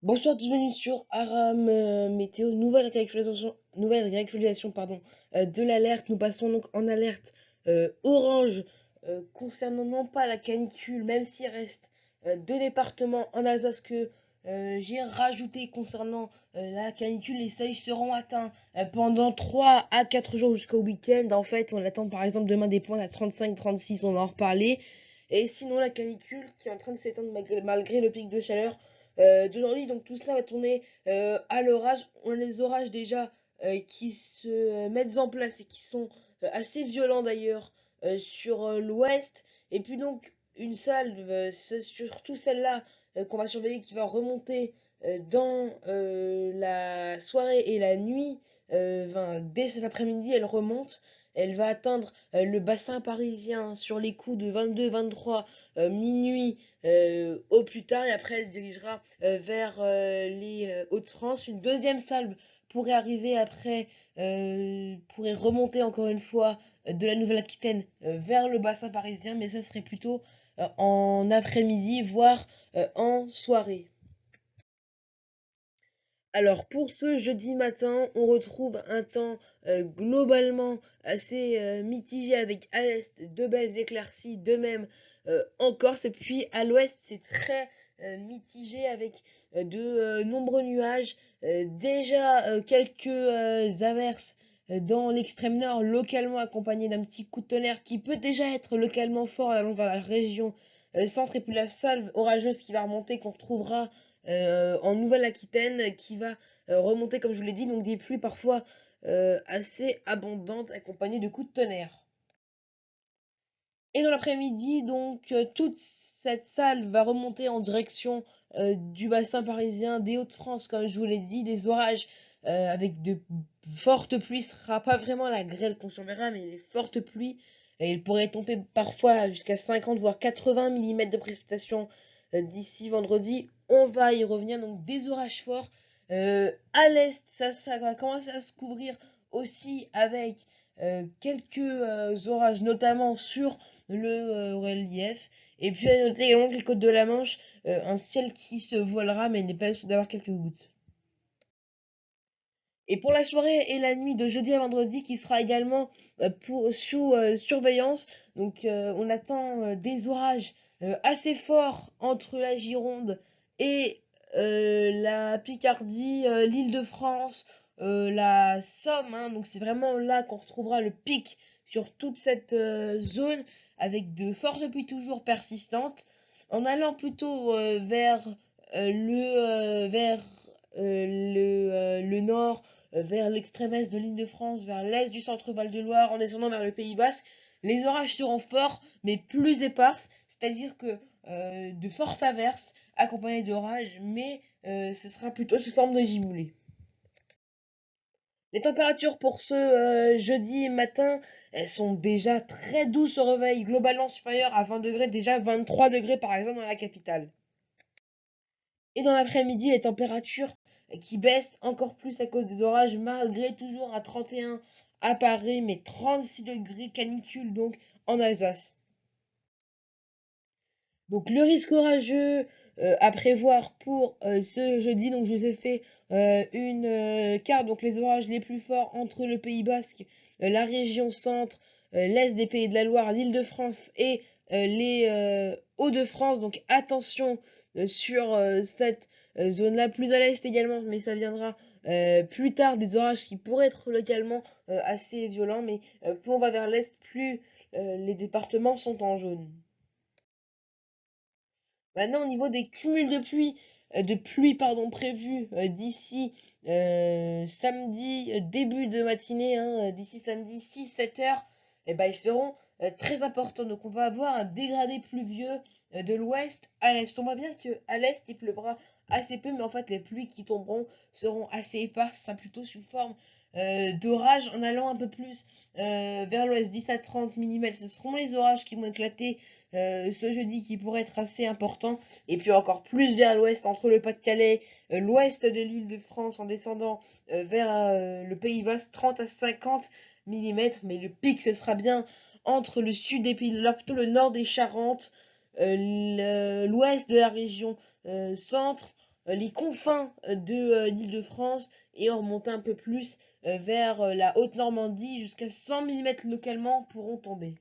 Bonsoir, bienvenue sur Aram Météo, nouvelle réactualisation de l'alerte. Nous passons donc en alerte orange concernant non pas la canicule, même s'il reste deux départements en Alsace que j'ai rajouté concernant la canicule. Les seuils seront atteints pendant 3 à 4 jours jusqu'au week-end. En fait, on attend par exemple demain des pointes à 35-36, on va en reparler. Et sinon, la canicule qui est en train de s'éteindre malgré le pic de chaleur d'aujourd'hui. Donc tout cela va tourner à l'orage. On a les orages déjà qui se mettent en place et qui sont assez violents d'ailleurs sur l'ouest. Et puis donc une salve, c'est surtout celle-là qu'on va surveiller qui va remonter dans la soirée et la nuit. Dès cet après-midi, elle remonte. Elle va atteindre le bassin parisien sur les coups de 22-23 minuit au plus tard, et après elle se dirigera vers les Hauts-de-France. Une deuxième salve pourrait arriver après, pourrait remonter encore une fois de la Nouvelle-Aquitaine vers le bassin parisien, mais ça serait plutôt en après-midi, voire en soirée. Alors pour ce jeudi matin, on retrouve un temps globalement assez mitigé avec à l'est de belles éclaircies, de même en Corse, et puis à l'ouest c'est très mitigé avec de nombreux nuages, déjà quelques averses dans l'extrême nord, localement accompagnées d'un petit coup de tonnerre qui peut déjà être localement fort allant vers la région centre, et puis la salve orageuse qui va remonter qu'on retrouvera en Nouvelle-Aquitaine qui va remonter, comme je vous l'ai dit, donc des pluies parfois assez abondantes accompagnées de coups de tonnerre. Et dans l'après-midi, donc, toute cette salve va remonter en direction du bassin parisien, des Hauts-de-France, comme je vous l'ai dit, des orages avec de fortes pluies. Ce sera pas vraiment la grêle qu'on surverra, mais les fortes pluies. Et il pourrait tomber parfois jusqu'à 50 voire 80 mm de précipitations d'ici vendredi. On va y revenir, donc des orages forts. À l'est, ça va commencer à se couvrir aussi avec quelques orages, notamment sur le relief. Et puis à noter également que les côtes de la Manche, un ciel qui se voilera, mais n'est pas d'avoir quelques gouttes. Et pour la soirée et la nuit de jeudi à vendredi, qui sera également sous surveillance, donc on attend des orages assez forts entre la Gironde et la Picardie, l'Île-de-France, la Somme, hein. Donc c'est vraiment là qu'on retrouvera le pic sur toute cette zone, avec de fortes pluies toujours persistantes. En allant plutôt vers le nord, vers l'extrême est de l'Île-de-France, vers l'est du centre Val-de-Loire, en descendant vers le Pays Basque, les orages seront forts, mais plus éparses, c'est-à-dire que de fortes averses accompagnées d'orages, mais ce sera plutôt sous forme de giboulées. Les températures pour ce jeudi matin, elles sont déjà très douces au réveil, globalement supérieures à 20 degrés, déjà 23 degrés par exemple dans la capitale. Et dans l'après-midi, les températures qui baissent encore plus à cause des orages, malgré toujours à 31 à Paris, mais 36 degrés canicule donc en Alsace. Donc le risque orageux à prévoir pour ce jeudi, donc je vous ai fait une carte, donc les orages les plus forts entre le Pays Basque, la région centre, l'est des Pays de la Loire, l'Île-de-France et les Hauts-de-France. Donc attention sur cette zone-là, plus à l'est également, mais ça viendra plus tard, des orages qui pourraient être localement assez violents, mais plus on va vers l'est, plus les départements sont en jaune. Maintenant, au niveau des cumuls de pluie pardon, prévus d'ici samedi, début de matinée, hein, d'ici samedi 6-7 heures, eh ben, ils seront très importants. Donc, on va avoir un dégradé pluvieux de l'ouest à l'est. On voit bien qu'à l'est, il pleuvra assez peu, mais en fait, les pluies qui tomberont seront assez éparses, hein, plutôt sous forme d'orage. En allant un peu plus vers l'ouest, 10 à 30 mm, ce seront les orages qui vont éclater ce jeudi, qui pourrait être assez important. Et puis encore plus vers l'ouest, entre le Pas-de-Calais, l'ouest de l'île de France, en descendant vers le Pays Basque, 30 à 50 mm. Mais le pic, ce sera bien entre le sud des Pays de la, plutôt le nord des Charentes, l'ouest de la région centre, les confins de l'Île-de-France et en remontant un peu plus vers la Haute-Normandie, jusqu'à 100 mm localement pourront tomber.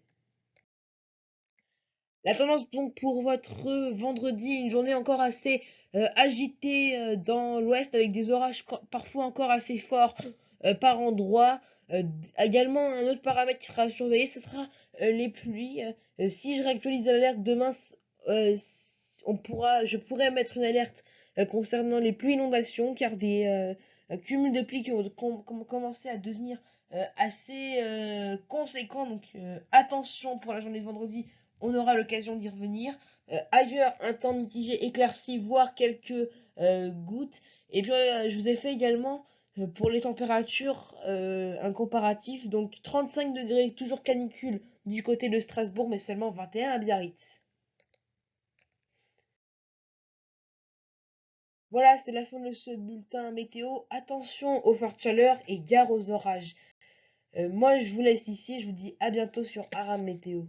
La tendance donc pour votre vendredi, une journée encore assez agitée dans l'ouest avec des orages parfois encore assez forts par endroits. Euh, Également un autre paramètre qui sera surveillé, ce sera les pluies. Si je réactualise l'alerte demain, je pourrais mettre une alerte concernant les pluies inondations car des cumuls de pluie qui ont commencé à devenir assez conséquents. Donc attention pour la journée de vendredi, on aura l'occasion d'y revenir. Ailleurs, un temps mitigé, éclairci, voire quelques gouttes. Et puis, je vous ai fait également pour les températures un comparatif. Donc, 35 degrés, toujours canicule du côté de Strasbourg, mais seulement 21 à Biarritz. Voilà, c'est la fin de ce bulletin météo. Attention aux fortes chaleurs et gare aux orages. Moi, je vous laisse ici. Je vous dis à bientôt sur Aram Météo.